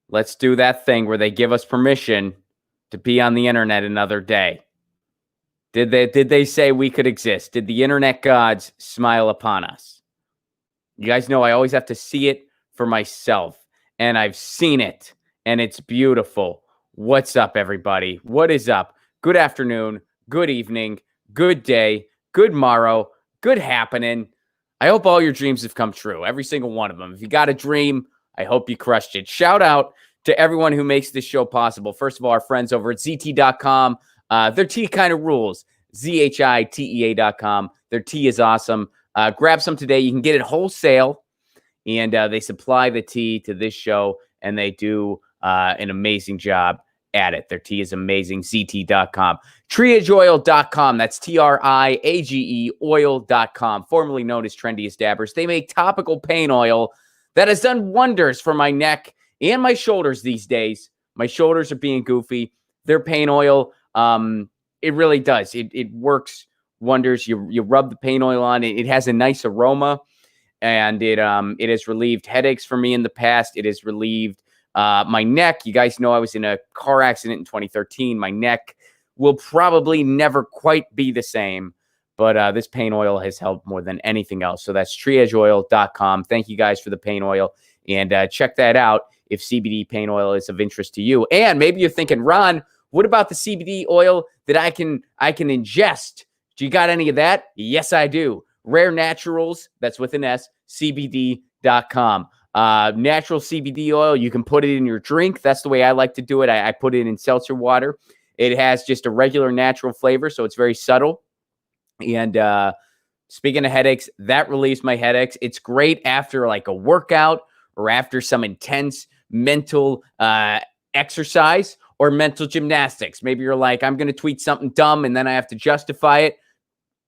Let's do that thing where they give us permission to be on the internet another day. Did they say we could exist? Did the internet gods smile upon us? You guys know I always have to see it for myself, and I've seen it, and it's beautiful. What's up, everybody? What is up? Good afternoon, good evening, good day, good morrow, good happening. I hope all your dreams have come true, every single one of them. If you got a dream, I hope you crushed it. Shout out to everyone who makes this show possible. First of all, our friends over at ZT.com. Their tea kind of rules. ZHITEA.com. Their tea is awesome. Grab some today. You can get it wholesale, and they supply the tea to this show, and they do an amazing job at it. Their tea is amazing. ZT.com. TriageOil.com. That's TRIAGE oil.com, formerly known as Trendiest Dabbers. They make topical pain oil that has done wonders for my neck and my shoulders these days. My shoulders are being goofy. Their pain oil, it really does. It works wonders. You rub the pain oil on it. It has a nice aroma, and it has relieved headaches for me in the past. It has relieved my neck. You guys know I was in a car accident in 2013. My neck will probably never quite be the same, but this pain oil has helped more than anything else. So that's triageoil.com. Thank you guys for the pain oil, and check that out if CBD pain oil is of interest to you. And maybe you're thinking, Ron, what about the CBD oil that I can ingest? Do you got any of that? Yes, I do. Rare Naturals, that's with an S, CBD.com. Natural CBD oil, you can put it in your drink. That's the way I like to do it. I put it in seltzer water. It has just a regular natural flavor, so it's very subtle. And speaking of headaches, that relieves my headaches. It's great after like a workout or after some intense mental exercise or mental gymnastics. Maybe you're like, I'm going to tweet something dumb and then I have to justify it.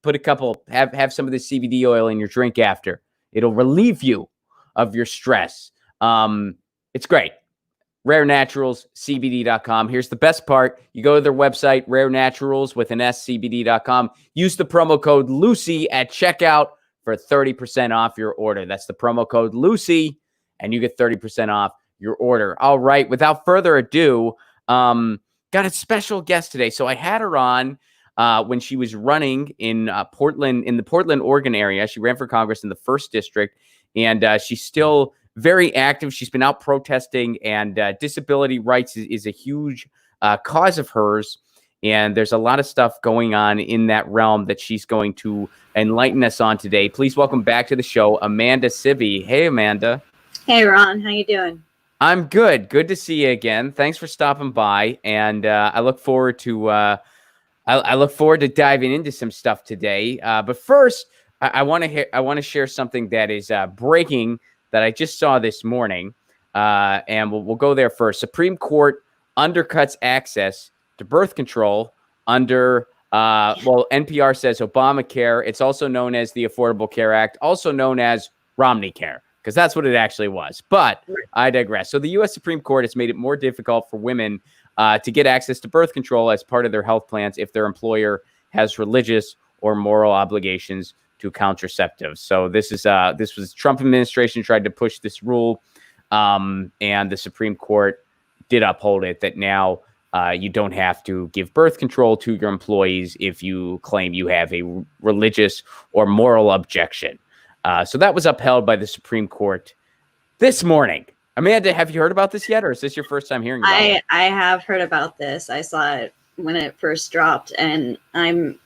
Put a couple, have some of the CBD oil in your drink after. It'll relieve you of your stress. It's great. Rare Naturals, CBD.com. Here's the best part. You go to their website, Rare Naturals with an S, CBD.com. Use the promo code Lucy at checkout for 30% off your order. That's the promo code Lucy, and you get 30% off your order. All right. Without further ado, got a special guest today. So I had her on when she was running in Portland, in the Portland, Oregon area. She ran for Congress in the 1st District, and she's still very active. She's been out protesting, and disability rights is a huge cause of hers. And there's a lot of stuff going on in that realm that she's going to enlighten us on today. Please welcome back to the show, Amanda Siebe. Hey, Amanda. Hey, Ron. How you doing? I'm good. Good to see you again. Thanks for stopping by. And I look forward to I look forward to diving into some stuff today. But first, I want to share something that is breaking that I just saw this morning, and we'll go there first. Supreme Court undercuts access to birth control under, NPR says Obamacare. It's also known as the Affordable Care Act, also known as Romney Care, because that's what it actually was. But I digress. So the U.S. Supreme Court has made it more difficult for women to get access to birth control as part of their health plans if their employer has religious or moral obligations to contraceptives. So this was Trump administration tried to push this rule, and the Supreme Court did uphold it, that now you don't have to give birth control to your employees if you claim you have a religious or moral objection. So that was upheld by the Supreme Court this morning. Amanda, have you heard about this yet, or is this your first time hearing about it? I have heard about this. I saw it when it first dropped, and I'm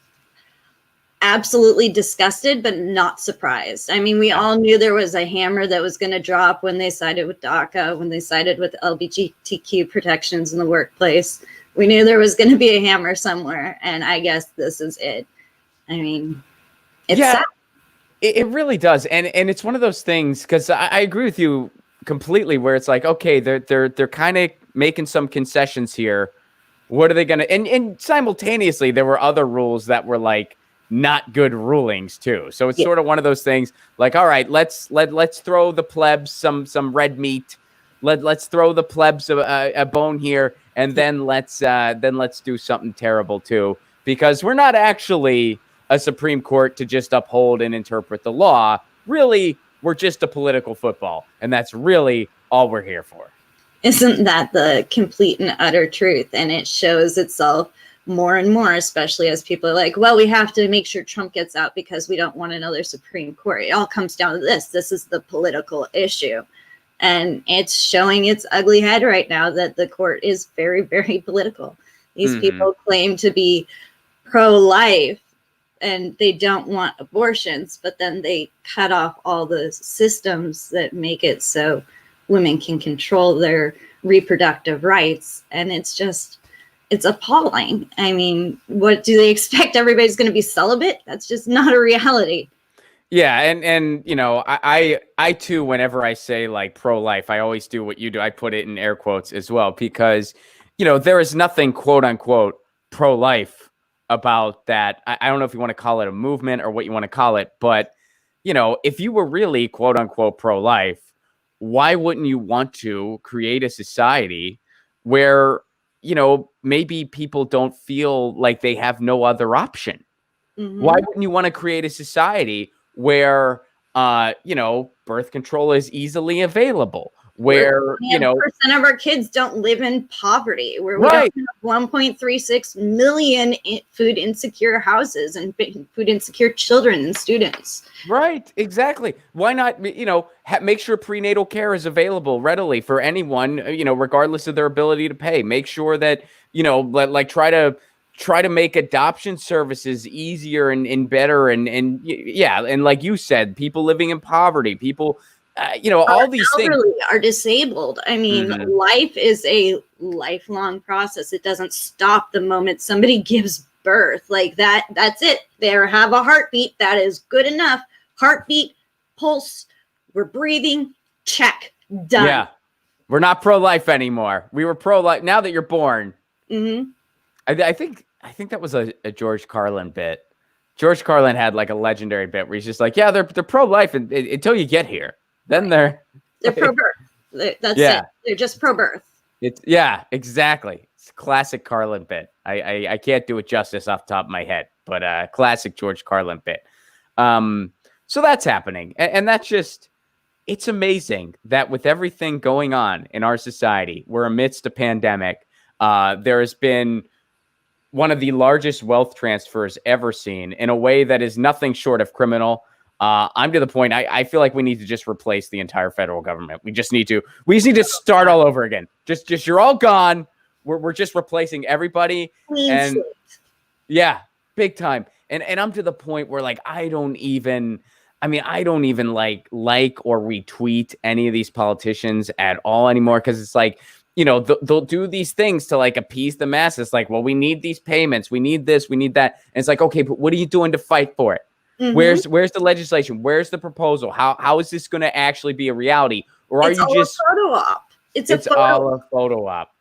absolutely disgusted, but not surprised. I mean, we all knew there was a hammer that was going to drop when they sided with DACA, when they sided with LGBTQ protections in the workplace. We knew there was going to be a hammer somewhere, and I guess this is it. I mean, it's sad. It really does, and it's one of those things, because I agree with you completely, where it's like, okay, they're kind of making some concessions here. What are they going to? And simultaneously, there were other rules that were like not good rulings too. So it's sort of one of those things. Like, all right, let's throw the plebs some red meat. Let's throw the plebs a bone here, and then let's do something terrible too, because we're not actually a Supreme Court to just uphold and interpret the law. Really, we're just a political football, and that's really all we're here for. Isn't that the complete and utter truth? And it shows itself more and more, especially as people are like, well, we have to make sure Trump gets out because we don't want another Supreme Court. It all comes down to this. This is the political issue. And it's showing its ugly head right now that the court is very, very political. These people claim to be pro-life and they don't want abortions, but then they cut off all the systems that make it so women can control their reproductive rights. And it's appalling. I mean, what do they expect? Everybody's going to be celibate? That's just not a reality. Yeah, and you know, I too, whenever I say like pro-life, I always do what you do. I put it in air quotes as well, because you know, there is nothing quote unquote pro-life about that. I don't know if you want to call it a movement or what you want to call it, but you know, if you were really quote unquote pro-life, why wouldn't you want to create a society where, you know, maybe people don't feel like they have no other option? Why wouldn't you want to create a society where, you know, birth control is easily available, where, you know, percent of our kids don't live in poverty, where we don't have 1.36 million food insecure houses and food insecure children and students. Right, exactly. Why not, you know, make sure prenatal care is available readily for anyone, you know, regardless of their ability to pay. Make sure that, you know, like try to make adoption services easier and better. And yeah. And like you said, people living in poverty, people, you know, all these things are disabled. I mean, life is a lifelong process. It doesn't stop the moment somebody gives birth. Like that's it. They have a heartbeat. That is good enough. Heartbeat, pulse, we're breathing, check, done. Yeah. We're not pro-life anymore. We were pro-life. Now that you're born. I think that was a George Carlin bit. George Carlin had like a legendary bit where he's just like, yeah, they're pro-life until you get here. Then they're pro-birth. That's it. They're just pro-birth. Yeah, exactly. It's a classic Carlin bit. I can't do it justice off the top of my head, but classic George Carlin bit. So that's happening. And that's just, it's amazing that with everything going on in our society, we're amidst a pandemic. There has been one of the largest wealth transfers ever seen in a way that is nothing short of criminal. I'm to the point, I feel like we need to just replace the entire federal government. We just need to start all over again. Just you're all gone. We're just replacing everybody. And yeah, big time. And I'm to the point where like, I don't even like or retweet any of these politicians at all anymore. Cause it's like, you know, they'll do these things to like appease the masses. Like, well, we need these payments. We need this, we need that. And it's like, okay, but what are you doing to fight for it? Where's the legislation? Where's the proposal? How is this going to actually be a reality? Or are you just a photo op? It's all a photo op.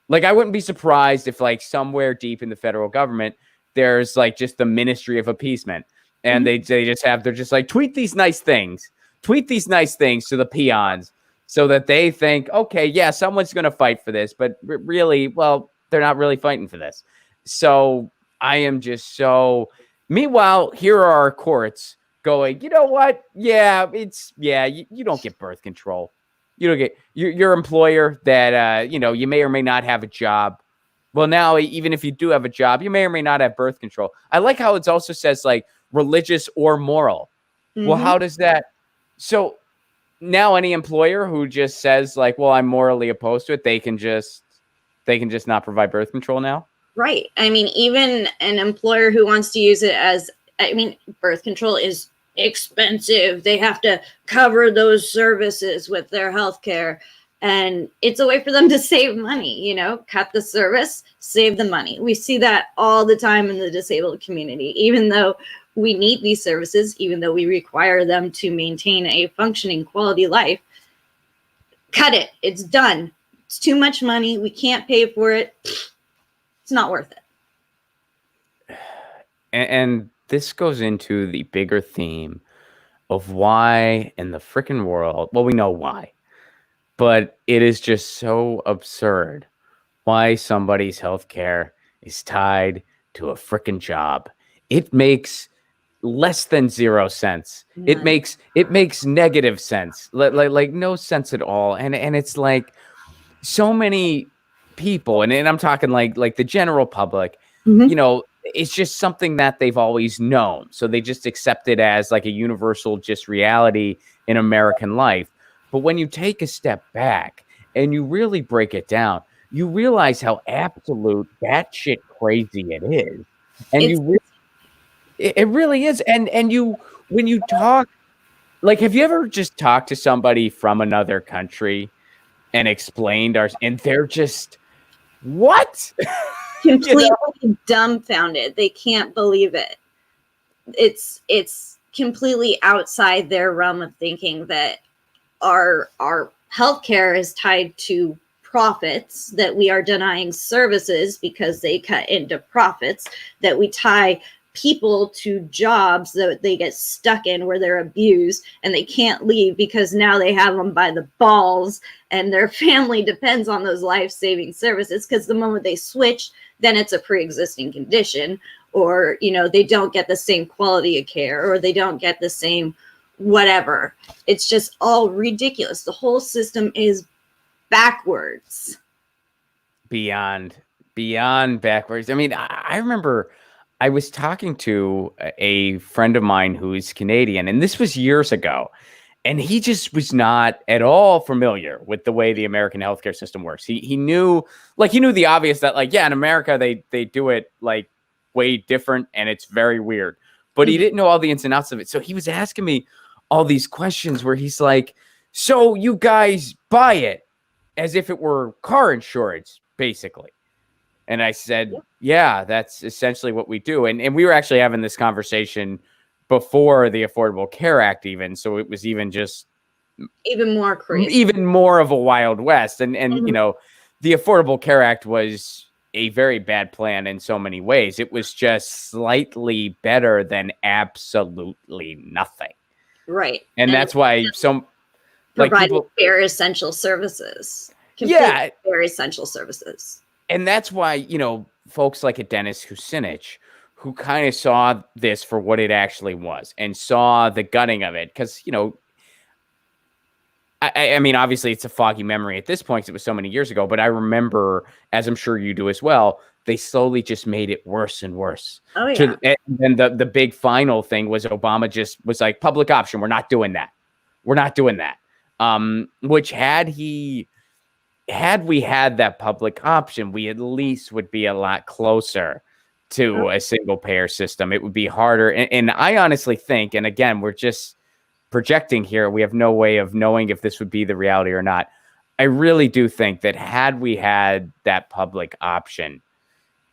Like, I wouldn't be surprised if like somewhere deep in the federal government, there's like just the Ministry of Appeasement. And they're just like, tweet these nice things to the peons so that they think, okay, yeah, someone's going to fight for this, but really, well, they're not really fighting for this. So I am just so, meanwhile, here are our courts going, you know what? Yeah, you don't get birth control. You don't get your employer that, you know, you may or may not have a job. Well, now, even if you do have a job, you may or may not have birth control. I like how it also says like religious or moral. Well, how does that? So now any employer who just says like, well, I'm morally opposed to it, they can just not provide birth control now. Right. I mean, even an employer who wants to use it as, I mean, birth control is expensive. They have to cover those services with their health care. And it's a way for them to save money, you know, cut the service, save the money. We see that all the time in the disabled community, even though we need these services, even though we require them to maintain a functioning quality life. Cut it. It's done. It's too much money. We can't pay for it. It's not worth it. And this goes into the bigger theme of why in the freaking world, well, we know why, but it is just so absurd why somebody's healthcare is tied to a freaking job. It makes less than 0 sense. It makes negative sense. Like no sense at all. And it's like, so many people, and I'm talking like the general public, Mhm. you know, it's just something that they've always known. So they just accept it as like a universal just reality in American life. But when you take a step back and you really break it down, you realize how absolute batshit crazy it is. And It's it really is. And you, when you talk, like, have you ever just talked to somebody from another country and explained ours, and they're just, what? You know? completely dumbfounded. They can't believe it. It's completely outside their realm of thinking that our healthcare is tied to profits, that we are denying services because they cut into profits, that we tie people to jobs that they get stuck in where they're abused and they can't leave because now they have them by the balls and their family depends on those life-saving services, because the moment they switch, then it's a pre-existing condition, or they don't get the same quality of care, or they don't get the same whatever. It's just all ridiculous. The whole system is backwards. Beyond backwards. I mean, I remember I was talking to a friend of mine who's Canadian, and this was years ago, and he just was not at all familiar with the way the American healthcare system works. He knew, like, he knew the obvious, that, like, yeah, in America they do it like way different and it's very weird. But he didn't know all the ins and outs of it. So he was asking me all these questions where he's like, "So you guys buy it as if it were car insurance, basically?" And I said, "Yeah, that's essentially what we do." And we were actually having this conversation before the Affordable Care Act even. So it was even just Even more crazy. even more of a Wild West. And the Affordable Care Act was a very bad plan in so many ways. It was just slightly better than absolutely nothing. Right. And that's why some, like, providing people, bare essential services. yeah, Bare essential services. and that's why, folks like a Dennis Kucinich, who kind of saw this for what it actually was and saw the gutting of it. Because, I mean, obviously it's a foggy memory at this point because it was so many years ago, but I remember, as I'm sure you do as well, they slowly just made it worse and worse. Oh, yeah. And then the big final thing was Obama just was like, public option. We're not doing that. We're not doing that. Which had we had that public option, we at least would be a lot closer to a single payer system. It would be harder. And I honestly think, and again, we're just projecting here, we have no way of knowing if this would be the reality or not. I really do think that had we had that public option,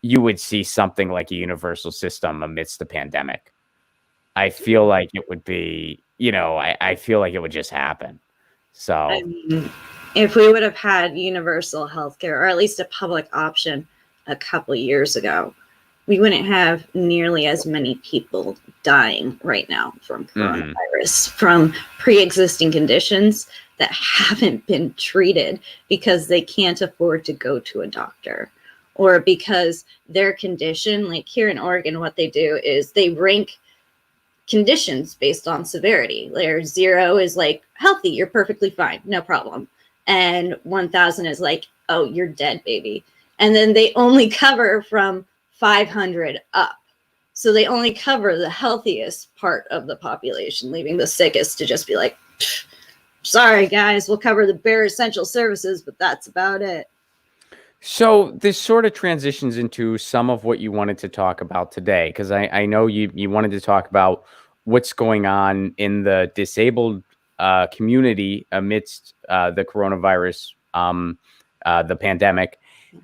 you would see something like a universal system amidst the pandemic. I feel like it would be, I feel like it would just happen. So I mean, if we would have had universal health care, or at least a public option a couple years ago, we wouldn't have nearly as many people dying right now from coronavirus, from pre-existing conditions that haven't been treated because they can't afford to go to a doctor, or because their condition, like here in Oregon, what they do is they rank conditions based on severity. Layer 0 is like healthy, you're perfectly fine, no problem. And 1000 is like, oh, you're dead, baby. And then they only cover from 500 up. So they only cover the healthiest part of the population, leaving the sickest to just be like, sorry, guys, we'll cover the bare essential services, but that's about it. So this sort of transitions into some of what you wanted to talk about today, because I know you wanted to talk about what's going on in the disabled community amidst the coronavirus, the pandemic.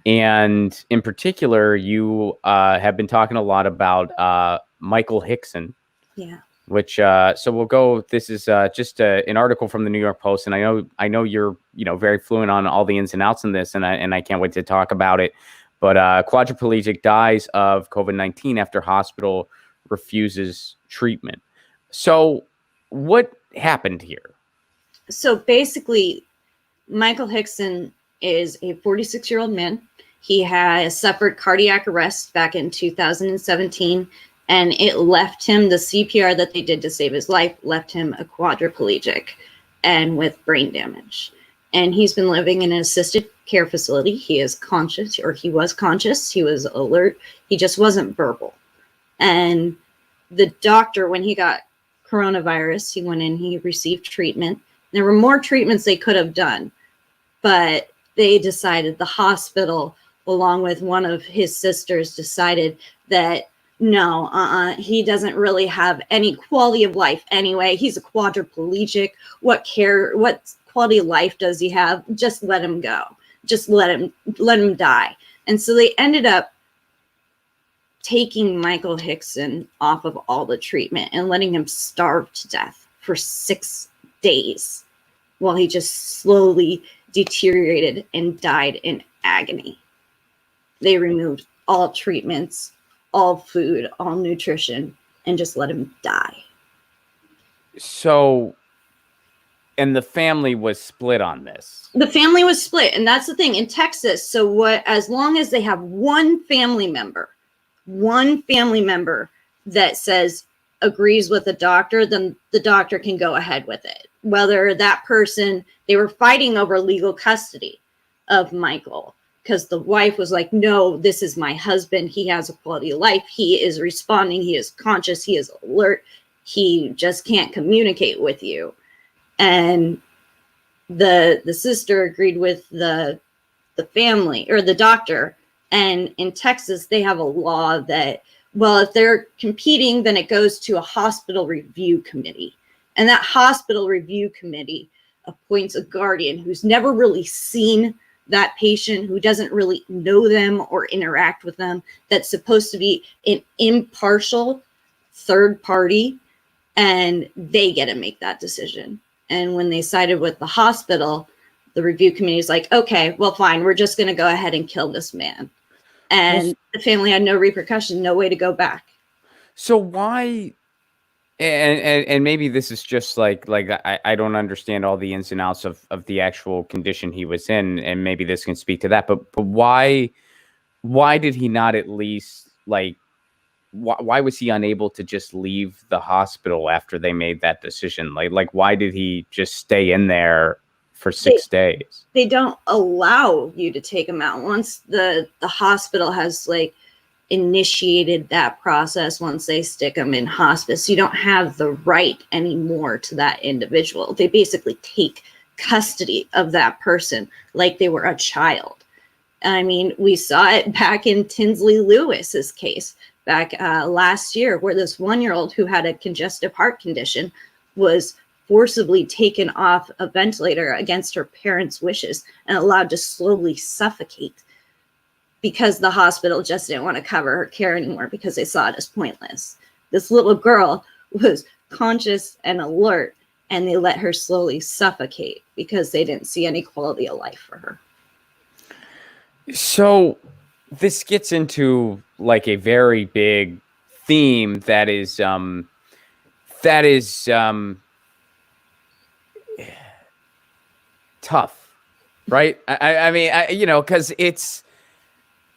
And in particular, you have been talking a lot about Michael Hickson. Yeah. Which so we'll go. This is just an article from the New York Post, and I know you're very fluent on all the ins and outs in this, and I can't wait to talk about it. But quadriplegic dies of COVID-19 after hospital refuses treatment. So what happened here? So basically, Michael Hickson is a 46-year-old man. He has suffered cardiac arrest back in 2017. And it left him, the CPR that they did to save his life, left him a quadriplegic and with brain damage. and he's been living in an assisted care facility. He is conscious, or he was conscious. He was alert. He just wasn't verbal. And the doctor, when he got coronavirus, he went in, he received treatment. There were more treatments they could have done, but they decided, the hospital, along with one of his sisters, decided that no, he doesn't really have any quality of life anyway. He's a quadriplegic. What quality of life does he have? Just let him go. Just let him die. And so they ended up taking Michael Hickson off of all the treatment and letting him starve to death for 6 days while he just slowly deteriorated and died in agony. They removed all treatments, all food, all nutrition, and just let him die. So, and the family was split on this. The family was split, and that's the thing in Texas. So what, as long as they have one family member that says agrees with the doctor, then the doctor can go ahead with it. Whether that person, they were fighting over legal custody of Michael, because the wife was like, no, this is my husband. He has a quality of life. He is responding. He is conscious. He is alert. He just can't communicate with you. And the sister agreed with the family, or the doctor. And in Texas, they have a law that, well, if they're competing, then it goes to a hospital review committee. And that hospital review committee appoints a guardian who's never really seen that patient, who doesn't really know them or interact with them, that's supposed to be an impartial third party, and they get to make that decision. And when they sided with the hospital, the review committee is like, okay, well, fine, we're just going to go ahead and kill this man. And the family had no repercussion, no way to go back. So why? And maybe this is just like I don't understand all the ins and outs of the actual condition he was in, and maybe this can speak to that. But why did he not at least, like, why was he unable to just leave the hospital after they made that decision? Like why did he just stay in there for 6 days? They don't allow you to take him out once the hospital has like initiated that process. Once they stick them in hospice, you don't have the right anymore to that individual. They basically take custody of that person like they were a child. I mean, we saw it back in Tinsley Lewis's case back last year, where this 1-year-old who had a congestive heart condition was forcibly taken off a ventilator against her parents' wishes and allowed to slowly suffocate, because the hospital just didn't want to cover her care anymore because they saw it as pointless. This little girl was conscious and alert, and they let her slowly suffocate because they didn't see any quality of life for her. So this gets into like a very big theme that is tough, right? I mean, because it's,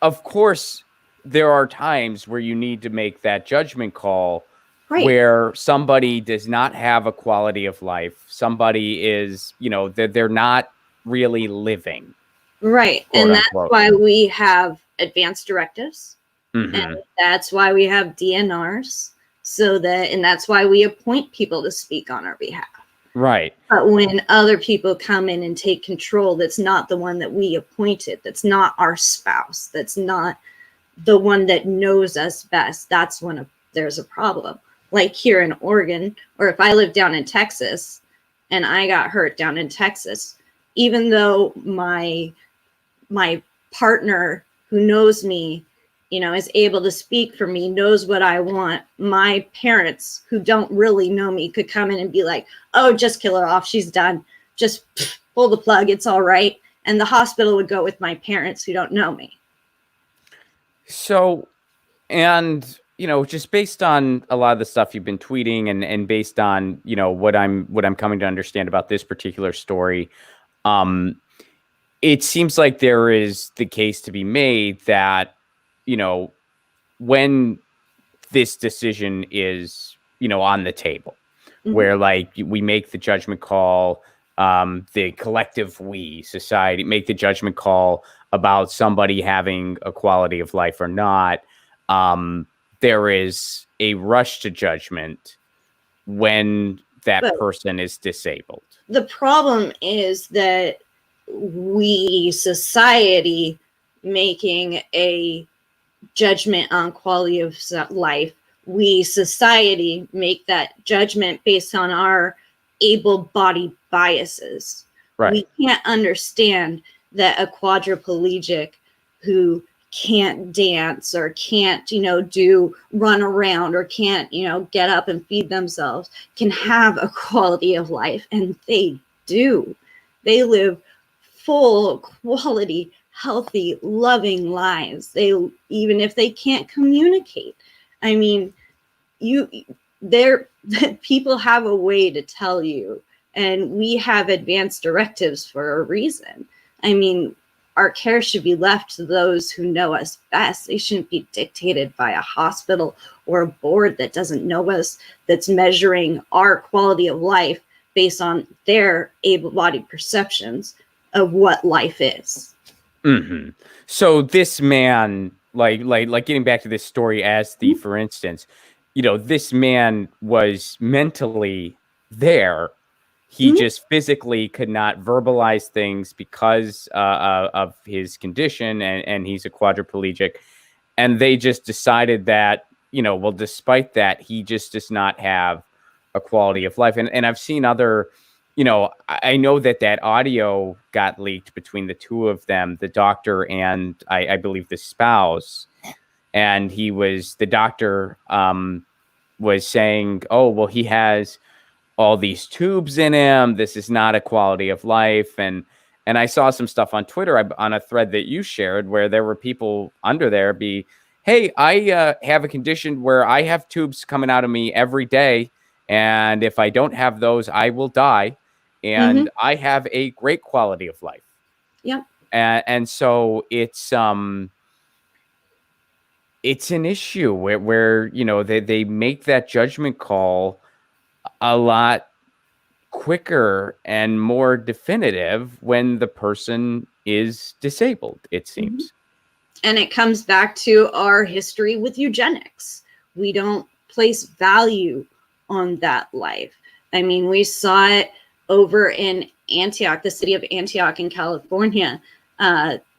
of course, there are times where you need to make that judgment call, right, where somebody does not have a quality of life. Somebody is, they're not really living. Right. And that's why we have advanced directives. Mm-hmm. And that's why we have DNRs. And that's why we appoint people to speak on our behalf. Right. But when other people come in and take control, that's not the one that we appointed. That's not our spouse. That's not the one that knows us best. That's when there's a problem. Like here in Oregon, or if I live down in Texas and I got hurt down in Texas, even though my partner who knows me, is able to speak for me, knows what I want, my parents who don't really know me could come in and be like, oh, just kill her off. She's done. Just pull the plug. It's all right. And the hospital would go with my parents who don't know me. So, and, just based on a lot of the stuff you've been tweeting and based on, what I'm coming to understand about this particular story, it seems like there is the case to be made that, when this decision is, on the table, mm-hmm, where like we make the judgment call, the collective we, society, make the judgment call about somebody having a quality of life or not. There is a rush to judgment when that person is disabled. The problem is that we, society, making a judgment on quality of life, we, society, make that judgment based on our able-bodied biases. Right. We can't understand that a quadriplegic who can't dance or can't, run around or can't, get up and feed themselves can have a quality of life. And they do. They live full, quality, healthy, loving lives. Even if they can't communicate. I mean, people have a way to tell you, and we have advanced directives for a reason. I mean, our care should be left to those who know us best. They shouldn't be dictated by a hospital or a board that doesn't know us, that's measuring our quality of life based on their able-bodied perceptions of what life is. Mm-hmm. So this man, like getting back to this story as the, for instance, this man was mentally there. He just physically could not verbalize things because of his condition, and he's a quadriplegic. And they just decided that, well, despite that, he just does not have a quality of life. And I've seen other, I know that audio got leaked between the two of them, the doctor and I believe the spouse. And the doctor was saying, oh, well, he has all these tubes in him. This is not a quality of life. And I saw some stuff on Twitter on a thread that you shared where there were people under there hey, I have a condition where I have tubes coming out of me every day. And if I don't have those, I will die. And I have a great quality of life. Yeah. And so it's an issue where they make that judgment call a lot quicker and more definitive when the person is disabled, it seems. And it comes back to our history with eugenics. We don't place value on that life. I mean, we saw it over in Antioch, the city of Antioch in California,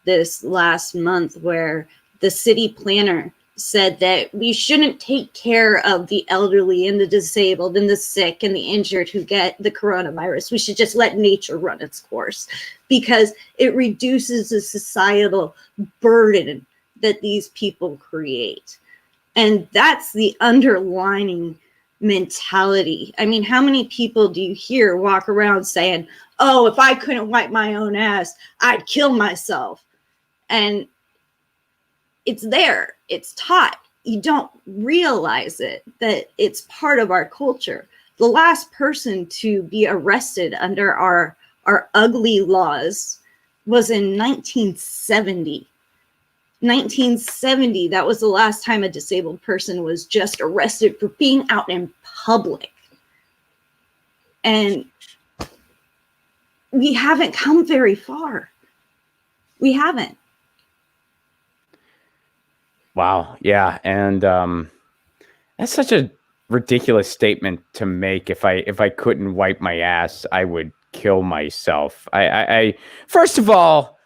this last month, where the city planner said that we shouldn't take care of the elderly and the disabled and the sick and the injured who get the coronavirus. We should just let nature run its course because it reduces the societal burden that these people create. And that's the underlining mentality. I mean, how many people do you hear walk around saying, oh, if I couldn't wipe my own ass, I'd kill myself? And it's there. It's taught. You don't realize it, that it's part of our culture. The last person to be arrested under our ugly laws was in 1970. 1970, that was the last time a disabled person was just arrested for being out in public. And we haven't come very far. We haven't. Wow. Yeah. And that's such a ridiculous statement to make. If I couldn't wipe my ass, I would kill myself. I first of all,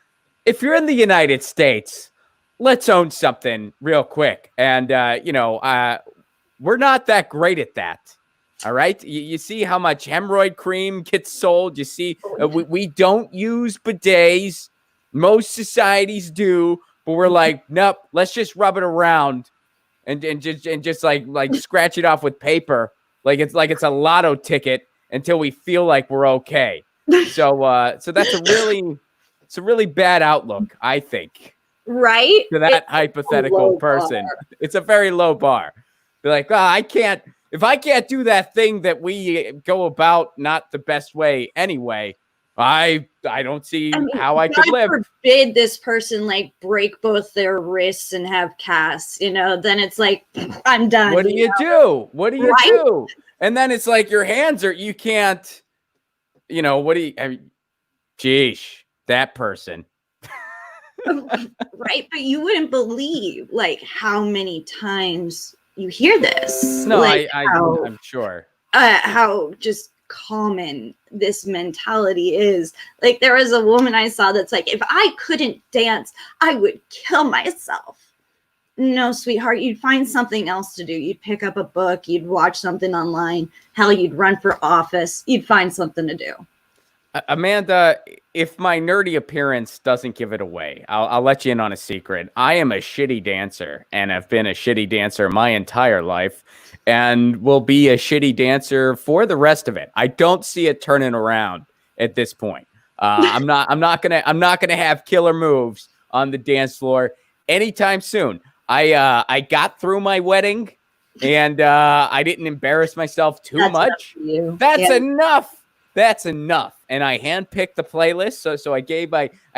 if you're in the United States, let's own something real quick. And we're not that great at that. All right. You see how much hemorrhoid cream gets sold. You see, we don't use bidets. Most societies do. But we're like, nope, let's just rub it around and just like scratch it off with paper. Like it's a lotto ticket until we feel like we're okay. So that's a really bad outlook, I think. Right? To that hypothetical person. Bar. It's a very low bar. They're like, if I can't do that thing that we go about not the best way anyway, I don't see how I could live. Forbid this person break both their wrists and have casts, then it's like, I'm done. What do you do? What do you do? And then it's like your hands you can't you know, what do you, I mean, geesh, that person. Right, but you wouldn't believe like how many times you hear this. No, Like I'm sure. how just common this mentality is. Like there was a woman I saw that's like, if I couldn't dance, I would kill myself. No, sweetheart, you'd find something else to do. You'd pick up a book, you'd watch something online, hell, you'd run for office, you'd find something to do. Amanda, if my nerdy appearance doesn't give it away, I'll let you in on a secret. I am a shitty dancer and have been a shitty dancer my entire life and will be a shitty dancer for the rest of it. I don't see it turning around at this point. I'm not gonna have killer moves on the dance floor anytime soon. I got through my wedding and I didn't embarrass myself too much. That's enough. That's enough. And I handpicked the playlist. So I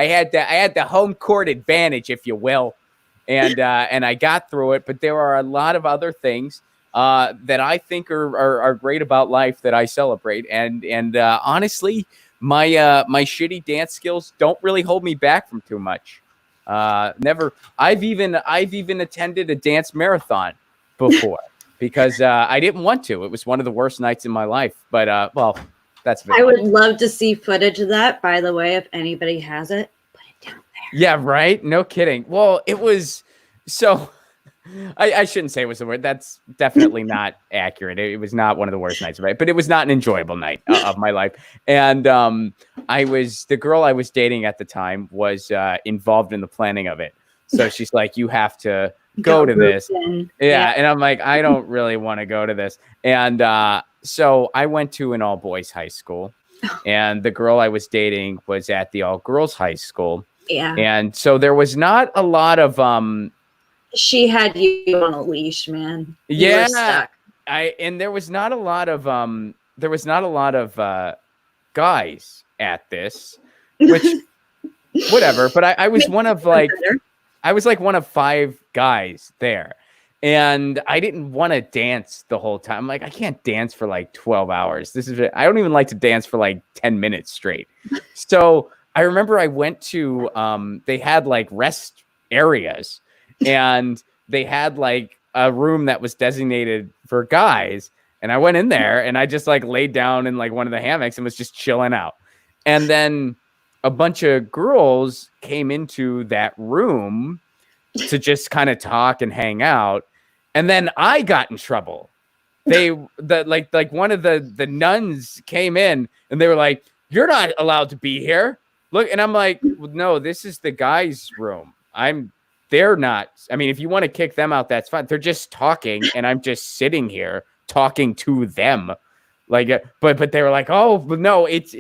had the home court advantage, if you will. And I got through it. But there are a lot of other things that I think are great about life that I celebrate. And honestly, my shitty dance skills don't really hold me back from too much. Never. I've even attended a dance marathon before because I didn't want to. It was one of the worst nights in my life. But well. I would love to see footage of that, by the way. If anybody has it, put it down there. Yeah, right. No kidding. Well, it was so I shouldn't say it was the word. That's definitely not accurate. It was not one of the worst nights of my life, but it was not an enjoyable night of my life. And the girl I was dating at the time was involved in the planning of it. So she's like, you have to go to this. Yeah. And I'm like, I don't really want to go to this. And so I went to an all-boys high school, and the girl I was dating was at the all-girls high school. Yeah. And so there was not a lot of she had you on a leash, man. You were stuck. And there was not a lot of guys at this, which whatever, but I was one of like one of 5 guys there. And I didn't want to dance the whole time. I'm like, I can't dance for like 12 hours. I don't even like to dance for like 10 minutes straight. So I remember I went to, they had like rest areas and they had like a room that was designated for guys. And I went in there and I just like laid down in like one of the hammocks and was just chilling out. And then a bunch of girls came into that room to just kind of talk and hang out. And then I got in trouble. Like one of the nuns came in and they were like, you're not allowed to be here. Look. And I'm like, well, no, this is the guys' room. They're not. I mean, if you want to kick them out, that's fine. They're just talking and I'm just sitting here talking to them. Like, but they were like, oh, no, it's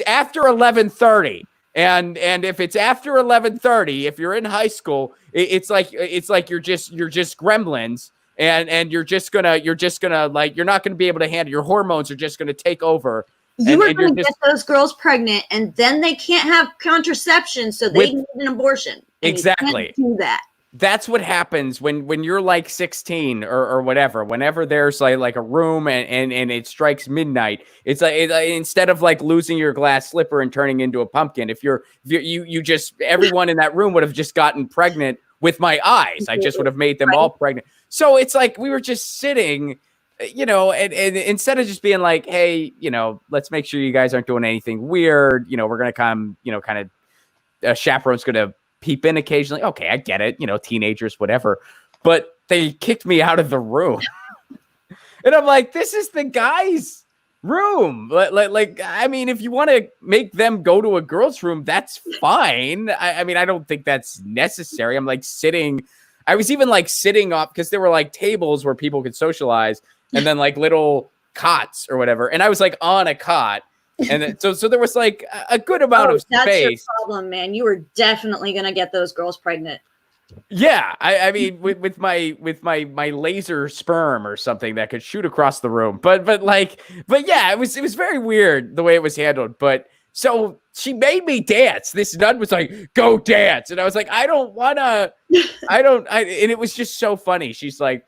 after 11:30. And if it's after 11:30, if you're in high school, it's like you're just gremlins, and you're just gonna like, you're not gonna be able to handle, your hormones are just gonna take over. You are gonna get those girls pregnant, and then they can't have contraception, so they need an abortion. Exactly. You can't do that. That's what happens when you're like 16 or whatever. Whenever there's like a room and it strikes midnight, it's like instead of like losing your glass slipper and turning into a pumpkin, if you just, everyone in that room would have just gotten pregnant with my eyes. I just would have made them all pregnant. So it's like we were just sitting, you know, and instead of just being like, hey, you know, let's make sure you guys aren't doing anything weird. You know, we're gonna come, you know, kind of a chaperone's gonna peep in occasionally. Okay, I get it. You know, teenagers, whatever. But they kicked me out of the room. And I'm like, this is the guy's room. Like, I mean, if you want to make them go to a girl's room, that's fine. I mean, I don't think that's necessary. I'm like sitting. I was even like sitting up because there were like tables where people could socialize and then like little cots or whatever. And I was like on a cot. And then, so there was like a good amount of space. That's your problem, man. You were definitely gonna get those girls pregnant. Yeah, I mean, with my laser sperm or something that could shoot across the room. But yeah, it was very weird the way it was handled. But so she made me dance. This nun was like, "Go dance," and I was like, "I don't wanna." And it was just so funny. She's like,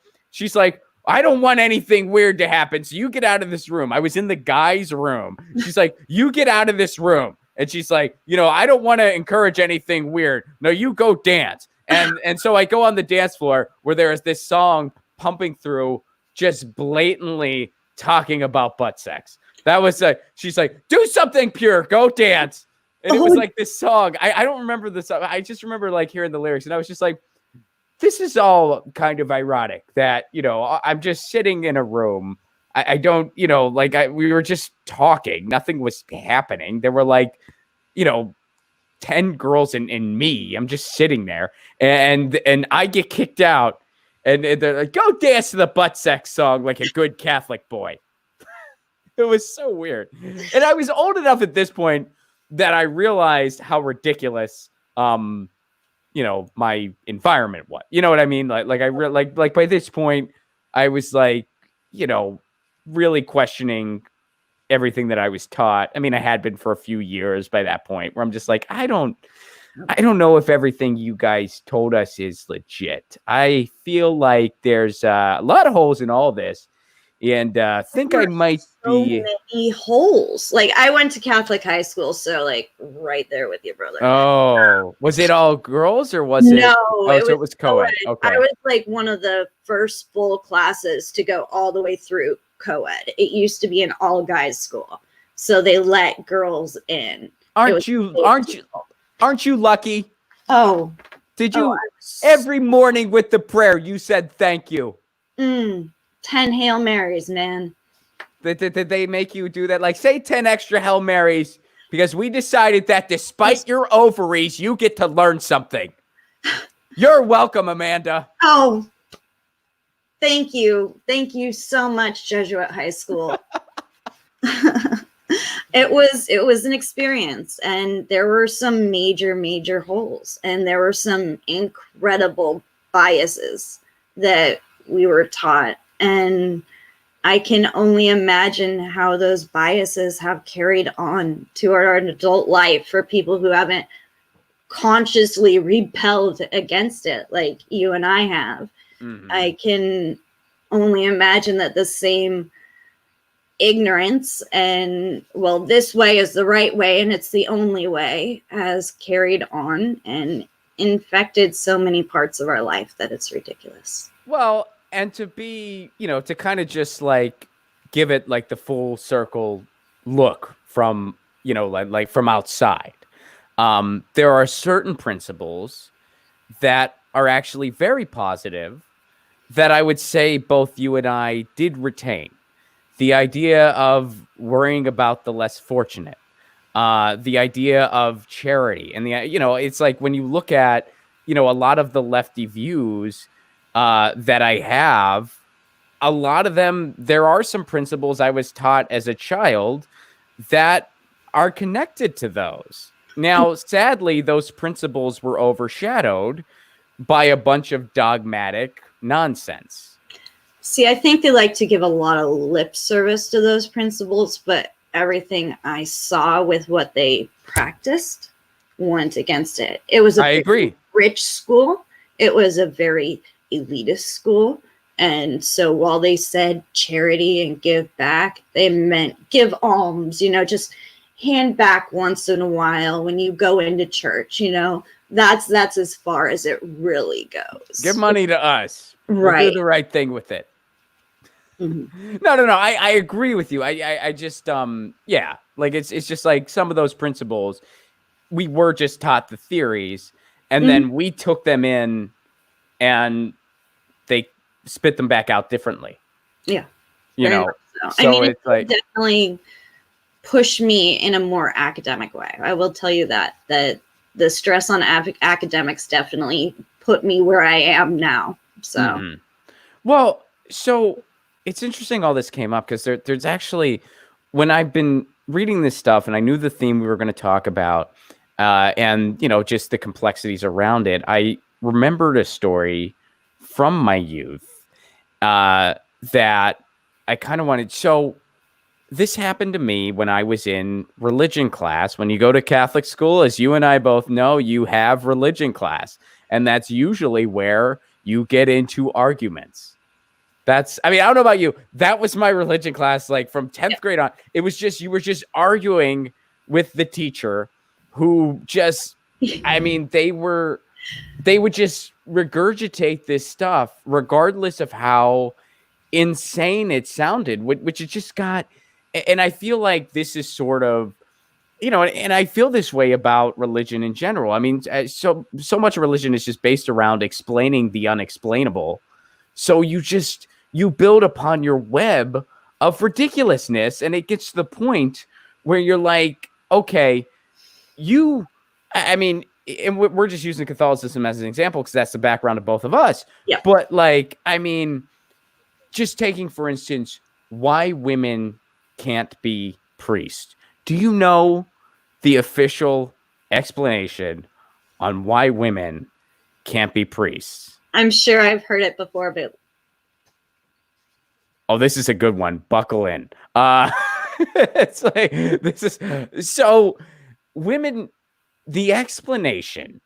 I don't want anything weird to happen. So you get out of this room. I was in the guy's room. She's like, you get out of this room. And she's like, I don't want to encourage anything weird. No, you go dance. And so I go on the dance floor where there is this song pumping through, just blatantly talking about butt sex. That was she's like, do something pure, go dance. And it was like this song. I don't remember the song. I just remember like hearing the lyrics, and I was just like, this is all kind of ironic that, I'm just sitting in a room. I don't, we were just talking. Nothing was happening. There were like, 10 girls and me. I'm just sitting there, and I get kicked out, and they're like, go dance to the butt sex song like a good Catholic boy. It was so weird. And I was old enough at this point that I realized how ridiculous, my environment was. You know what I mean? Like by this point, I was like, really questioning everything that I was taught. I mean, I had been for a few years by that point, where I'm just like, I don't know if everything you guys told us is legit. I feel like there's a lot of holes in all this. And think I might be many holes. Like, I went to Catholic high school, so like right there with your brother. Oh, was it all girls or was it? No, so it was co-ed. Okay, I was like one of the first full classes to go all the way through co-ed. It used to be an all guys school, so they let girls in. Aren't you lucky? Oh, did you every morning with the prayer you said thank you? 10 Hail Marys, man. Did they make you do that? Like, say 10 extra Hail Marys, because we decided that despite your ovaries, you get to learn something. You're welcome, Amanda. Oh, thank you. Thank you so much, Jesuit High School. It was an experience, and there were some major holes, and there were some incredible biases that we were taught. And I can only imagine how those biases have carried on to our adult life for people who haven't consciously repelled against it like you and I have. Mm-hmm. I can only imagine that the same ignorance and, well, this way is the right way and it's the only way has carried on and infected so many parts of our life that it's ridiculous. Well, and to be, to kind of just like give it like the full circle look from, like from outside. There are certain principles that are actually very positive that I would say both you and I did retain. The idea of worrying about the less fortunate, the idea of charity, and it's like when you look at, a lot of the lefty views that I have, a lot of them, there are some principles I was taught as a child that are connected to those. Now, sadly, those principles were overshadowed by a bunch of dogmatic nonsense. See, I think they like to give a lot of lip service to those principles, but everything I saw with what they practiced went against it. It was I agree. Rich school. It was a very elitist school, and so while they said charity and give back, they meant give alms, just hand back once in a while when you go into church. That's as far as it really goes. Give money to us, right? We'll do the right thing with it. Mm-hmm. No, I agree with you. I just like it's just like some of those principles we were just taught the theories, and then we took them in and they spit them back out differently. Yeah. So I mean, it's like definitely push me in a more academic way. I will tell you that the stress on academics definitely put me where I am now. So, well, so it's interesting all this came up because there's actually, when I've been reading this stuff and I knew the theme we were going to talk about, and just the complexities around it, I remembered a story from my youth that I kind of wanted. So this happened to me when I was in religion class. When you go to Catholic school, as you and I both know, you have religion class, and that's usually where you get into arguments. I mean, I don't know about you. That was my religion class, like from 10th grade on. It was just, you were just arguing with the teacher who just, I mean, they would just regurgitate this stuff regardless of how insane it sounded, which it just got. And I feel like this is sort of, and I feel this way about religion in general. I mean, so much of religion is just based around explaining the unexplainable. So you build upon your web of ridiculousness, and it gets to the point where you're like, okay, I mean, and we're just using Catholicism as an example because that's the background of both of us. Yeah. But like, I mean, just taking, for instance, why women can't be priests. Do you know the official explanation on why women can't be priests? I'm sure I've heard it before, but oh, this is a good one. Buckle in. It's like, this is so women. The explanation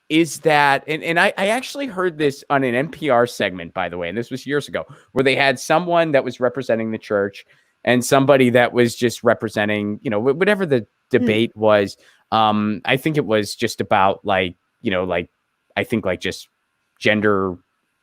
is that, and I actually heard this on an NPR segment, by the way, and this was years ago, where they had someone that was representing the church and somebody that was just representing, whatever the debate was. I think it was just about like I think like just gender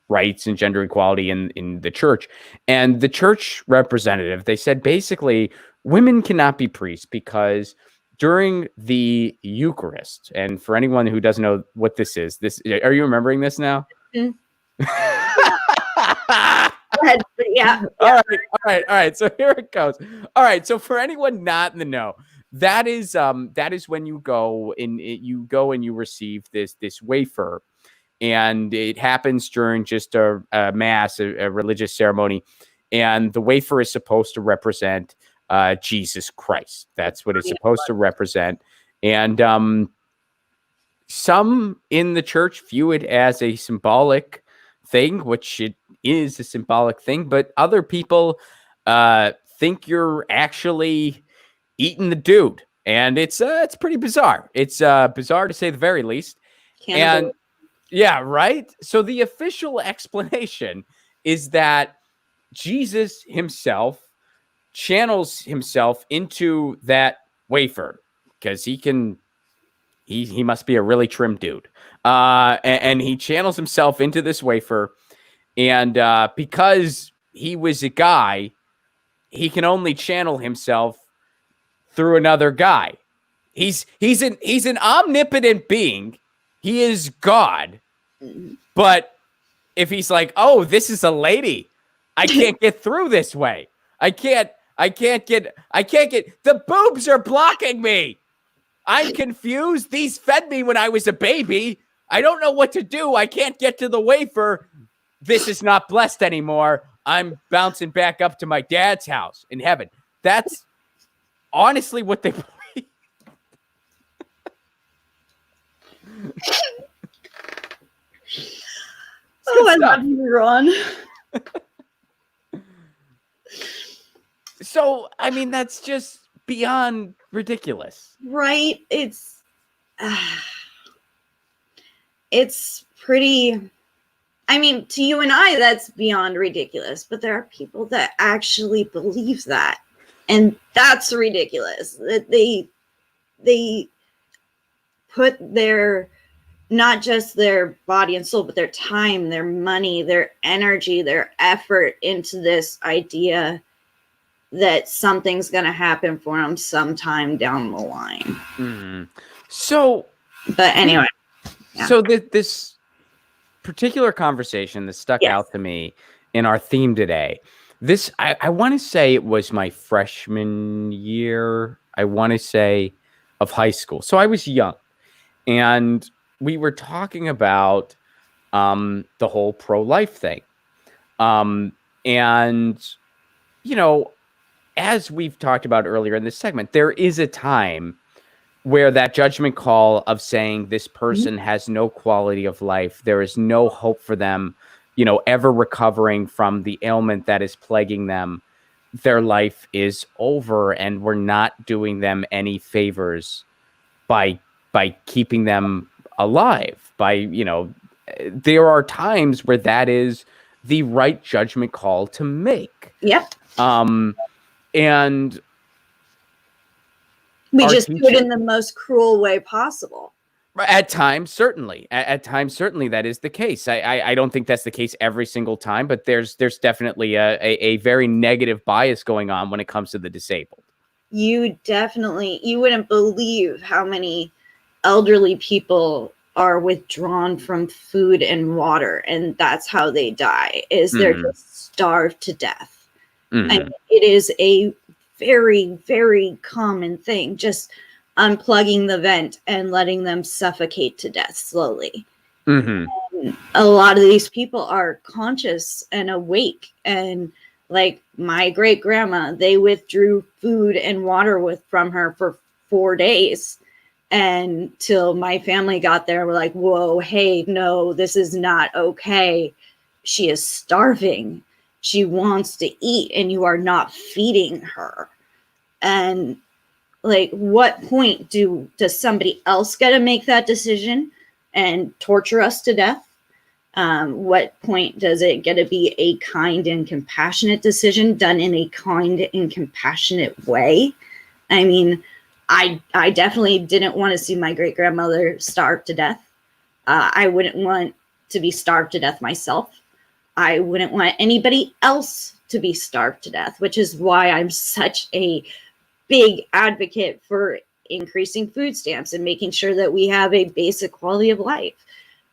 rights and gender equality in the church. And the church representative, they said basically women cannot be priests because during the Eucharist, and for anyone who doesn't know what this is, are you remembering this now? Mm. Ahead, but yeah. All right. So here it goes. All right. So for anyone not in the know, that is when you go and you receive this wafer, and it happens during just a mass, a religious ceremony, and the wafer is supposed to represent Jesus Christ. That's what it's supposed to represent. And some in the church view it as a symbolic thing, which it is a symbolic thing, but other people think you're actually eating the dude. And it's pretty bizarre. It's bizarre to say the very least. And yeah, right? So the official explanation is that Jesus himself channels himself into that wafer because he must be a really trim dude. And he channels himself into this wafer. And because he was a guy, he can only channel himself through another guy. He's an omnipotent being. He is God. But if he's like, oh, this is a lady, I can't get through this way. I can't get, the boobs are blocking me. I'm confused. These fed me when I was a baby. I don't know what to do. I can't get to the wafer. This is not blessed anymore. I'm bouncing back up to my dad's house in heaven. That's honestly what they believe. Oh, I love you, Ron. So, I mean, that's just beyond ridiculous. Right? It's pretty, I mean, to you and I, that's beyond ridiculous, but there are people that actually believe that. And that's ridiculous. That they put their, not just their body and soul, but their time, their money, their energy, their effort into this idea that something's going to happen for them sometime down the line. Mm-hmm. So, but anyway. Yeah. So this particular conversation that stuck out to me in our theme today, I want to say it was my freshman year, I want to say, of high school. So I was young, and we were talking about the whole pro-life thing. And, as we've talked about earlier in this segment, there is a time where that judgment call of saying this person has no quality of life, there is no hope for them, ever recovering from the ailment that is plaguing them, their life is over, and we're not doing them any favors by keeping them alive. There are times where that is the right judgment call to make. Yep. And we our just do it in the most cruel way possible. At times, certainly. At times, certainly that is the case. I don't think that's the case every single time, but there's definitely a very negative bias going on when it comes to the disabled. You wouldn't believe how many elderly people are withdrawn from food and water, and that's how they die, is they're just starved to death. I mean, it is a very, very common thing, just unplugging the vent and letting them suffocate to death slowly. A lot of these people are conscious and awake, and like my great grandma, they withdrew food and water from her for 4 days, and till my family got there, we're like, whoa, hey, no, this is not okay. She is starving. She wants to eat, and you are not feeding her. And like, what point does somebody else get to make that decision and torture us to death? What point does it get to be a kind and compassionate decision done in a kind and compassionate way? I mean, I definitely didn't want to see my great grandmother starve to death. I wouldn't want to be starved to death myself. I wouldn't want anybody else to be starved to death, which is why I'm such a big advocate for increasing food stamps and making sure that we have a basic quality of life.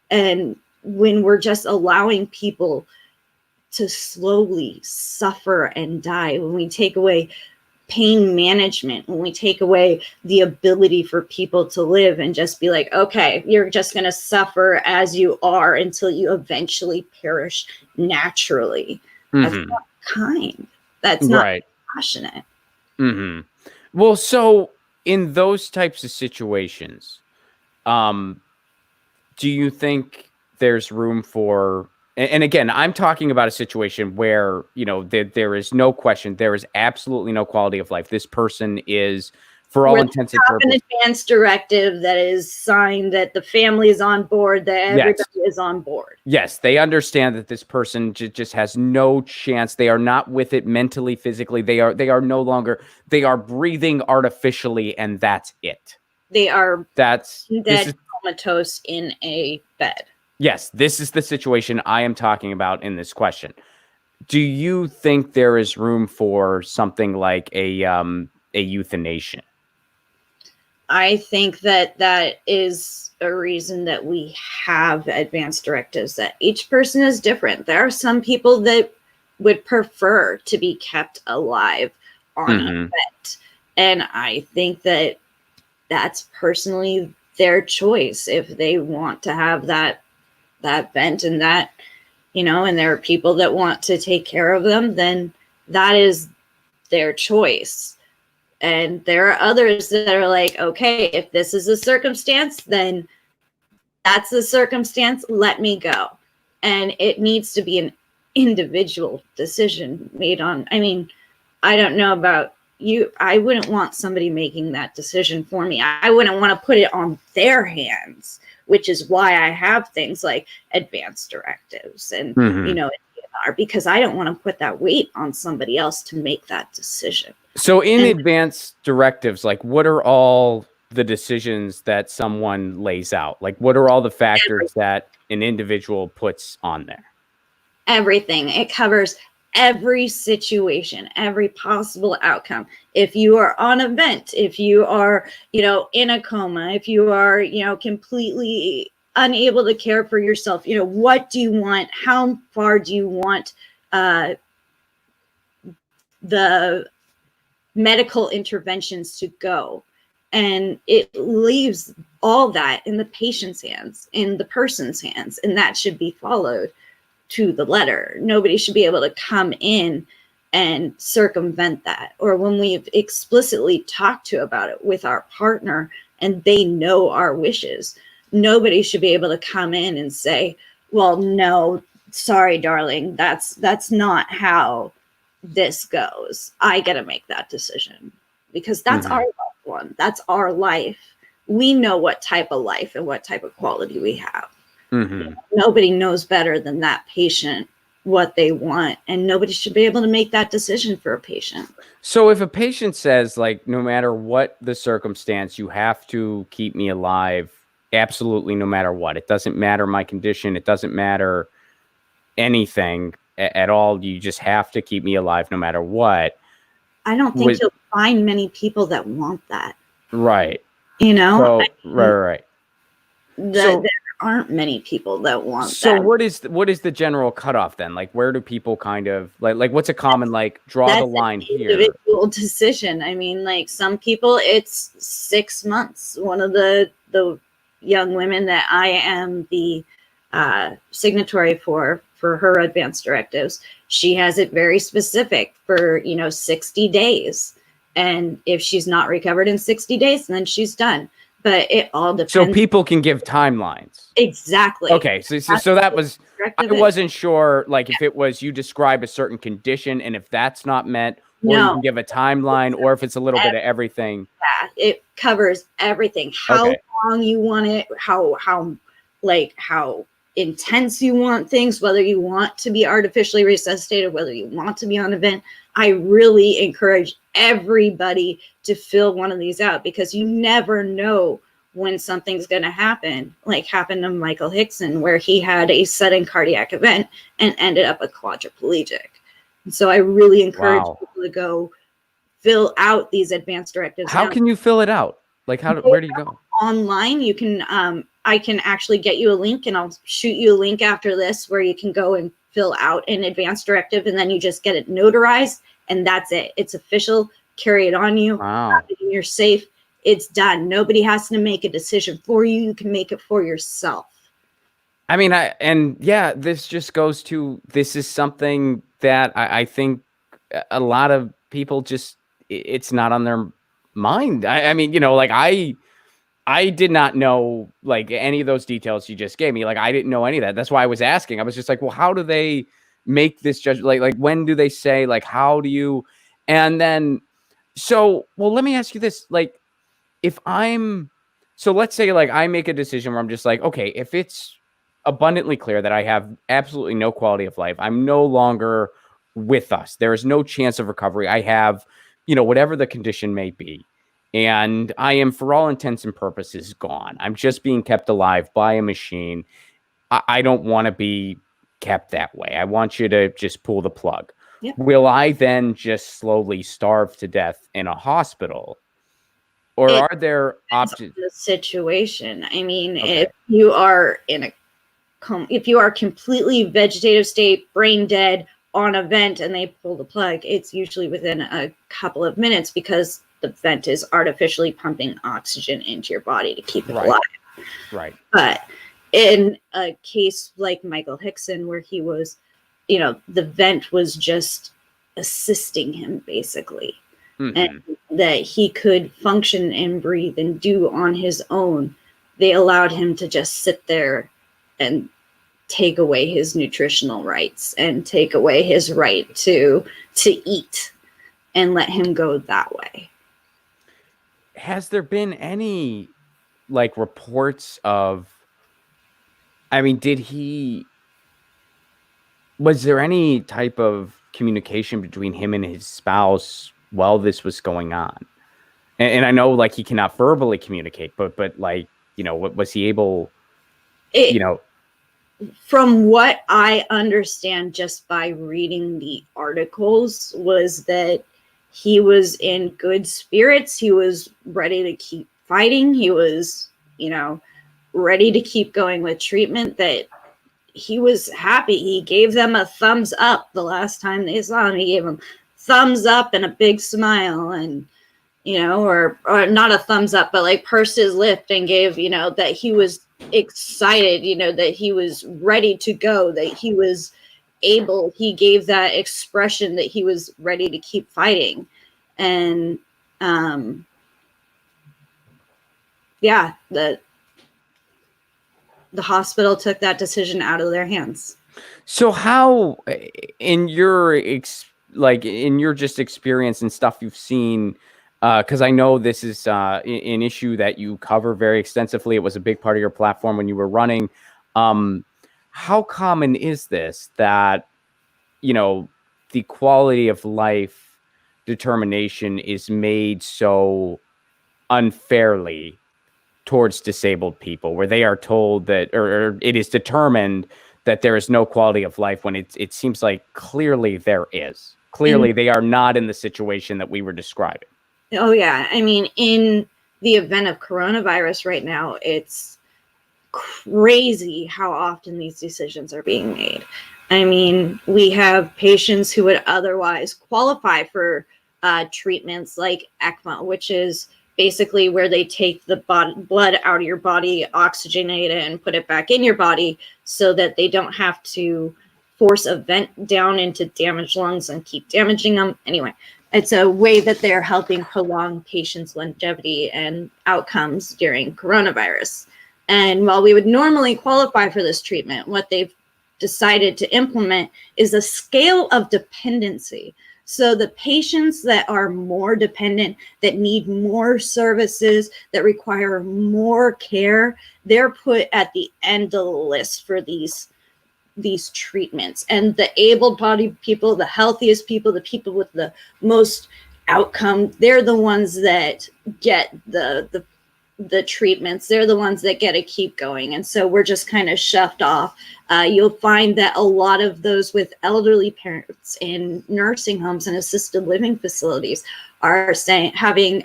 And when we're just allowing people to slowly suffer and die, when we take away pain management, when we take away the ability for people to live and just be like, okay, you're just going to suffer as you are until you eventually perish naturally. That's not kind. That's not compassionate. Well, so in those types of situations, do you think there's room for, and again, I'm talking about a situation where, you know, there is no question, there is absolutely no quality of life. This person is, for all intents and purposes, an advance directive that is signed, that the family is on board, that everybody is on board. Yes, they understand that this person just has no chance. They are not with it mentally, physically. They are no longer. They are breathing artificially, and that's it. They are comatose in a bed. Yes, this is the situation I am talking about in this question. Do you think there is room for something like a euthanasia? I think that is a reason that we have advanced directives, that each person is different. There are some people that would prefer to be kept alive on a vent. And I think that that's personally their choice. If they want to have that vent and that, you know, and there are people that want to take care of them, then that is their choice. And there are others that are like, okay, if this is a circumstance, then that's the circumstance, let me go. And it needs to be an individual decision made on, I mean, I don't know about you. I wouldn't want somebody making that decision for me. I wouldn't want to put it on their hands, which is why I have things like advanced directives and, you know, because I don't want to put that weight on somebody else to make that decision. So in advanced directives, like, what are all the decisions that someone lays out? Like, what are all the factors that an individual puts on there? Everything. It covers every situation, every possible outcome. If you are on a vent, if you are, you know, in a coma, if you are, you know, completely unable to care for yourself, you know, what do you want? How far do you want the medical interventions to go? And it leaves all that in the patient's hands, in the person's hands, and that should be followed to the letter. Nobody should be able to come in and circumvent that. Or when we've explicitly talked to about it with our partner and they know our wishes, nobody should be able to come in and say, well, no, sorry, darling, that's not how this goes. I get to make that decision because that's our loved one. That's our life. We know what type of life and what type of quality we have. Nobody knows better than that patient what they want, and nobody should be able to make that decision for a patient. So if a patient says, like, no matter what the circumstance, you have to keep me alive, absolutely, no matter what, it doesn't matter my condition, it doesn't matter anything at all, you just have to keep me alive no matter what. I don't think you'll find many people that want that. Right. You know? So, right. There aren't many people that want that. So what is the general cutoff then? Like, where do people kind of like what's a common, like, draw the line here? Individual decision. I mean, like, some people it's 6 months. One of the young women that I am the signatory for her advanced directives, she has it very specific for 60 days, and if she's not recovered in 60 days, then she's done. But it all depends. So people can give timelines. Exactly. Okay. So that was, I wasn't sure, like, if it was you describe a certain condition, and if that's not met, or you can give a timeline, or if it's a little bit of everything. Yeah, it covers everything. How long you want it, how intense you want things, whether you want to be artificially resuscitated, whether you want to be on a vent. I really encourage everybody to fill one of these out, because you never know when something's going to happen, like happened to Michael Hickson, where he had a sudden cardiac event and ended up a quadriplegic. And so I really encourage people to go fill out these advanced directives. How can you fill it out? Like, where do you go? Online. You can, I can actually get you a link, and I'll shoot you a link after this where you can go and fill out an advanced directive, and then you just get it notarized, and that's it. It's official. Carry it on you. Wow. You're safe. It's done. Nobody has to make a decision for you. You can make it for yourself. I mean, this just goes to, this is something that I think a lot of people just, it's not on their mind. I mean, like, I did not know, like, any of those details you just gave me. Like, I didn't know any of that. That's why I was asking. I was just like, well, how do they make this judgment? Like when do they say, like, how do you, and then, so, well, let me ask you this. Like, so let's say, like, I make a decision where I'm just like, okay, if it's abundantly clear that I have absolutely no quality of life, I'm no longer with us, there is no chance of recovery, I have, whatever the condition may be, and I am, for all intents and purposes, gone. I'm just being kept alive by a machine. I don't want to be kept that way. I want you to just pull the plug. Yep. Will I then just slowly starve to death in a hospital? Or are there options? The situation. I mean, if you are if you are completely vegetative state, brain dead, on a vent, and they pull the plug, it's usually within a couple of minutes, because the vent is artificially pumping oxygen into your body to keep it alive. Right. But in a case like Michael Hickson, where he was, the vent was just assisting him, basically. Mm-hmm. And that he could function and breathe and do on his own, they allowed him to just sit there and take away his nutritional rights and take away his right to eat, and let him go that way. Has there been any, like, reports of, I mean, was there any type of communication between him and his spouse while this was going on? And I know, like, he cannot verbally communicate, but like, what was he able, From what I understand, just by reading the articles, was that he was in good spirits. He was ready to keep fighting. He was, ready to keep going with treatment, that he was happy. He gave them a thumbs up the last time they saw him. He gave them thumbs up and a big smile, and, or not a thumbs up, but like pursed his lip and gave, that he was excited, that he was ready to go, that he was able, he gave that expression that he was ready to keep fighting. And the hospital took that decision out of their hands. So how, in your just experience and stuff you've seen, because I know this is an issue that you cover very extensively. It was a big part of your platform when you were running. How common is this, that the quality of life determination is made so unfairly towards disabled people, where they are told that, or it is determined that there is no quality of life, when it seems like clearly there is. Clearly, they are not in the situation that we were describing. Oh, yeah. I mean, in the event of coronavirus right now, it's crazy how often these decisions are being made. I mean, we have patients who would otherwise qualify for treatments like ECMO, which is basically where they take the blood out of your body, oxygenate it, and put it back in your body so that they don't have to force a vent down into damaged lungs and keep damaging them. Anyway, it's a way that they're helping prolong patients' longevity and outcomes during coronavirus. And while we would normally qualify for this treatment, what they've decided to implement is a scale of dependency. So the patients that are more dependent, that need more services, that require more care, they're put at the end of the list for these treatments. And the able-bodied people, the healthiest people, the people with the most outcome, they're the ones that get the treatments. They're the ones that get to keep going. And so we're just kind of shoved off. You'll find that a lot of those with elderly parents in nursing homes and assisted living facilities are having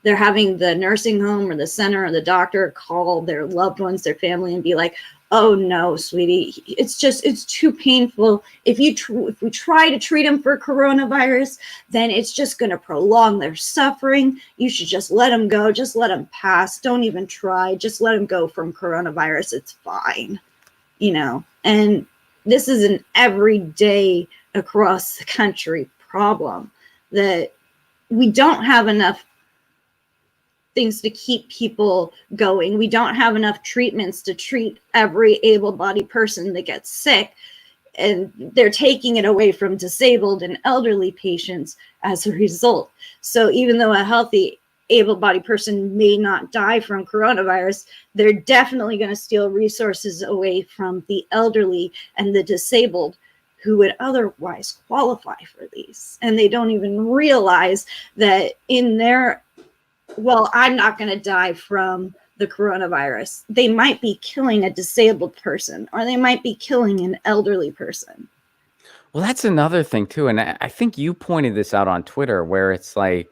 the nursing home or the center or the doctor call their loved ones, their family, and be like, "Oh no, sweetie, it's too painful. If we try to treat them for coronavirus, then it's just going to prolong their suffering. You should just let them go. Just let them pass. Don't even try. Just let them go from coronavirus. It's fine." And this is an everyday across the country problem, that we don't have enough things to keep people going. We don't have enough treatments to treat every able-bodied person that gets sick, and they're taking it away from disabled and elderly patients as a result. So even though a healthy able-bodied person may not die from coronavirus, they're definitely going to steal resources away from the elderly and the disabled who would otherwise qualify for these. And they don't even realize that I'm not going to die from the coronavirus. They might be killing a disabled person, or they might be killing an elderly person. Well, that's another thing too. And I think you pointed this out on Twitter, where it's like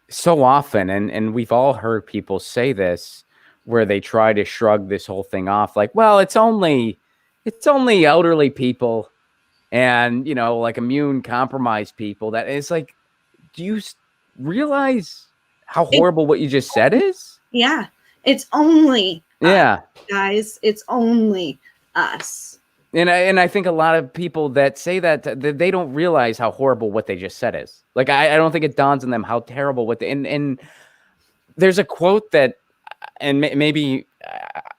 so often, and we've all heard people say this, where they try to shrug this whole thing off like, well, it's only elderly people and, like immune compromised people. That is like, do you realize how horrible what you just said is? Yeah. It's only us, guys. It's only us. And I think a lot of people that say that they don't realize how horrible what they just said is. Like, I don't think it dawns on them how terrible and there's a quote that, and maybe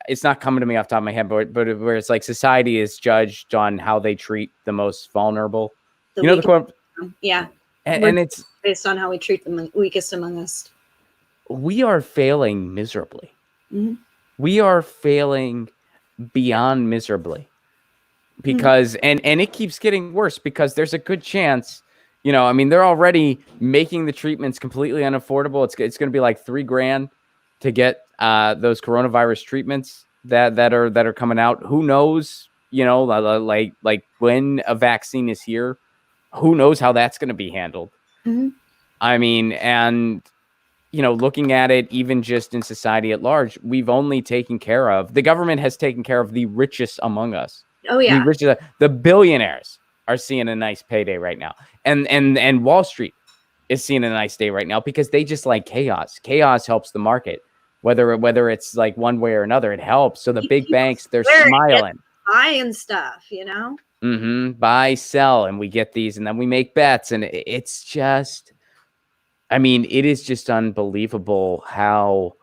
it's not coming to me off the top of my head, but where it's like, society is judged on how they treat the most vulnerable. The quote? Yeah. And it's based on how we treat the weakest among us. We are failing miserably. Mm-hmm. We are failing beyond miserably. Because and it keeps getting worse, because there's a good chance, they're already making the treatments completely unaffordable. It's going to be like $3,000 to get those coronavirus treatments that are coming out. Who knows? Like when a vaccine is here, who knows how that's going to be handled? Mm-hmm. I mean, and looking at it, even just in society at large, we've only the government has taken care of the richest among us. Oh yeah. The billionaires are seeing a nice payday right now. And Wall Street is seeing a nice day right now, because they just like chaos. Chaos helps the market. Whether it's like one way or another, it helps. So the big banks, they're smiling. Buying stuff, Buy, sell, and we get these, and then we make bets. And it's just, it is just unbelievable how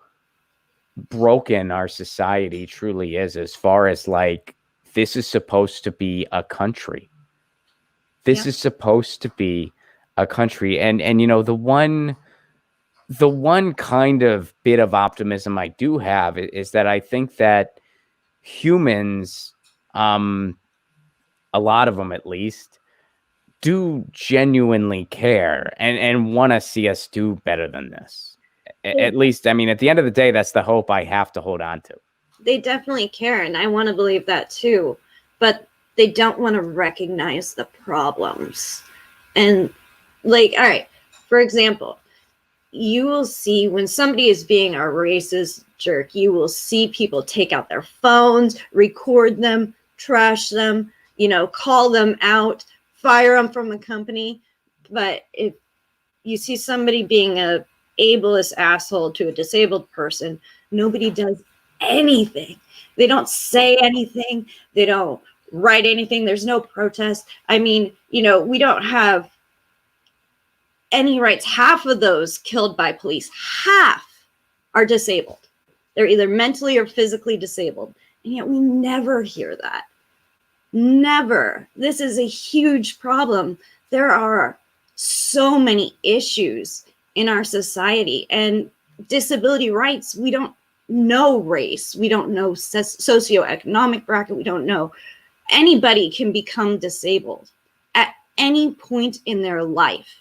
broken our society truly is, as far as like, this is supposed to be a country. This is supposed to be a country. And the one kind of bit of optimism I do have is that I think that humans a lot of them at least, do genuinely care and want to see us do better than this. At least, I mean, at the end of the day, that's the hope I have to hold on to. They definitely care, and I want to believe that too. But they don't want to recognize the problems. And like, all right, for example, you will see when somebody is being a racist jerk, you will see people take out their phones, record them, trash them, call them out, fire them from the company. But if you see somebody being a ableist asshole to a disabled person, nobody does anything. They don't say anything. They don't write anything. There's no protest. I mean, we don't have any rights. Half of those killed by police, half are disabled. They're either mentally or physically disabled. And yet we never hear that. Never. This is a huge problem. There are so many issues in our society, and disability rights, we don't know race. We don't know socioeconomic bracket. We don't know. Anybody can become disabled at any point in their life.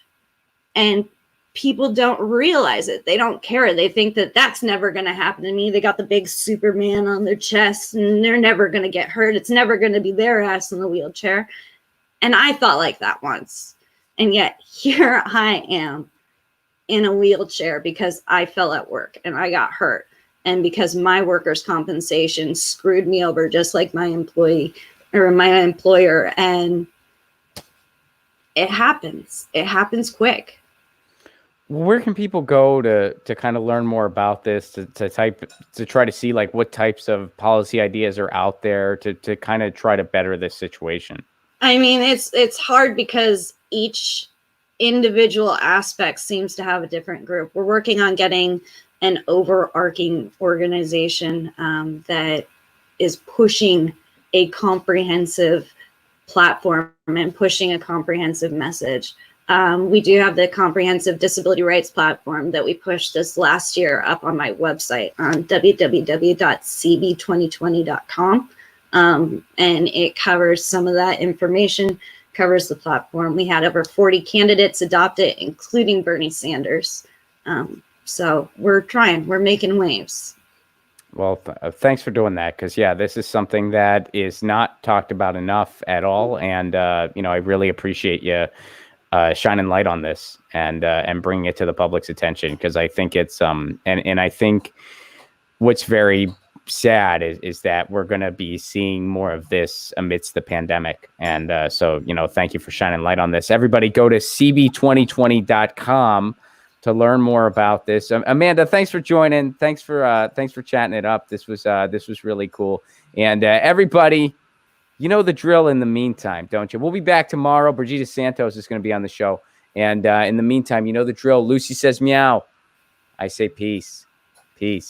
And people don't realize it. They don't care. They think that that's never going to happen to me. They got the big Superman on their chest and they're never going to get hurt. It's never going to be their ass in the wheelchair. And I thought like that once. And yet here I am in a wheelchair because I fell at work and I got hurt. And because my workers' compensation screwed me over just like my employee or my employer. And it happens. It happens quick. Where can people go to kind of learn more about this, to try to see like what types of policy ideas are out there to kind of try to better this situation? I mean, it's hard because each individual aspect seems to have a different group. We're working on getting an overarching organization that is pushing a comprehensive platform and pushing a comprehensive message. We do have the comprehensive disability rights platform that we pushed this last year up on my website on www.siebe2020.com. And it covers some of that information, covers the platform. We had over 40 candidates adopt it, including Bernie Sanders. So we're trying, we're making waves. Well, thanks for doing that. Because, yeah, this is something that is not talked about enough at all. And, I really appreciate you shining light on this and bringing it to the public's attention. Because I think it's and I think what's very sad is that we're going to be seeing more of this amidst the pandemic. And so, thank you for shining light on this. Everybody go to Siebe2020.com to learn more about this. Amanda, thanks for joining. Thanks for chatting it up. This was really cool. And everybody, you know the drill in the meantime, don't you? We'll be back tomorrow. Brigida Santos is going to be on the show. And in the meantime, you know the drill. Lucy says meow. I say peace. Peace.